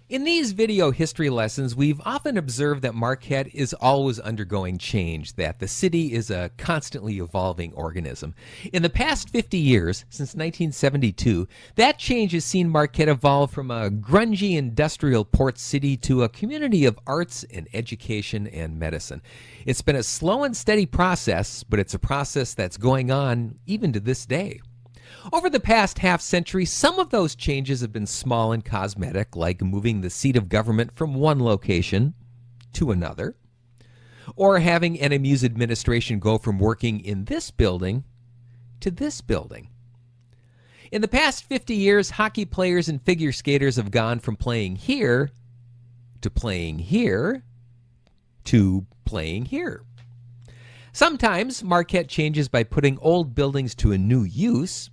In these video history lessons, we've often observed that Marquette is always undergoing change, that the city is a constantly evolving organism. In the past 50 years, since 1972, that change has seen Marquette evolve from a grungy industrial port city to a community of arts and education and medicine. It's been a slow and steady process, but it's a process that's going on even to this day. Over the past half century, some of those changes have been small and cosmetic, like moving the seat of government from one location to another, or having NMU's administration go from working in this building to this building. In the past 50 years, hockey players and figure skaters have gone from playing here to playing here to playing here. Sometimes Marquette changes by putting old buildings to a new use.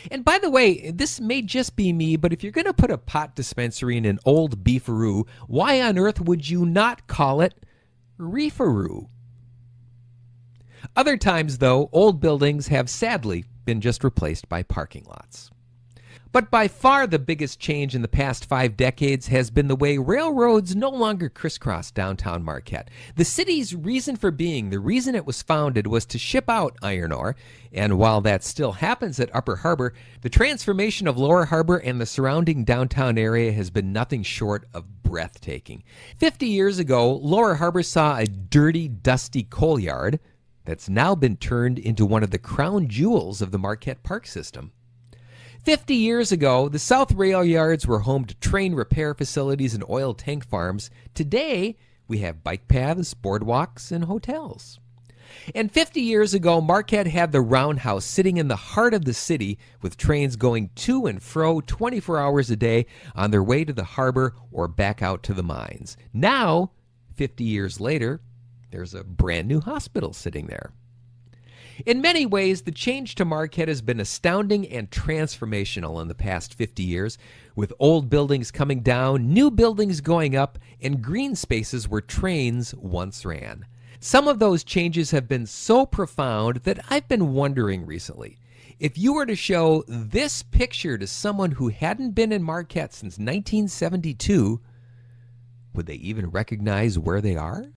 And by the way, this may just be me, but if you're going to put a pot dispensary in an old beefaroo, why on earth would you not call it reefaroo? Other times, though, old buildings have sadly been just replaced by parking lots. But by far the biggest change in the past 5 decades has been the way railroads no longer crisscross downtown Marquette. The city's reason for being, the reason it was founded, was to ship out iron ore. And while that still happens at Upper Harbor, the transformation of Lower Harbor and the surrounding downtown area has been nothing short of breathtaking. 50 years ago, Lower Harbor saw a dirty, dusty coal yard that's now been turned into one of the crown jewels of the Marquette Park system. 50 years ago, the South Rail Yards were home to train repair facilities and oil tank farms. Today, we have bike paths, boardwalks, and hotels. And 50 years ago, Marquette had the Roundhouse sitting in the heart of the city with trains going to and fro 24 hours a day on their way to the harbor or back out to the mines. Now, 50 years later, there's a brand new hospital sitting there. In many ways, the change to Marquette has been astounding and transformational in the past 50 years, with old buildings coming down, new buildings going up, and green spaces where trains once ran. Some of those changes have been so profound that I've been wondering recently, if you were to show this picture to someone who hadn't been in Marquette since 1972, would they even recognize where they are?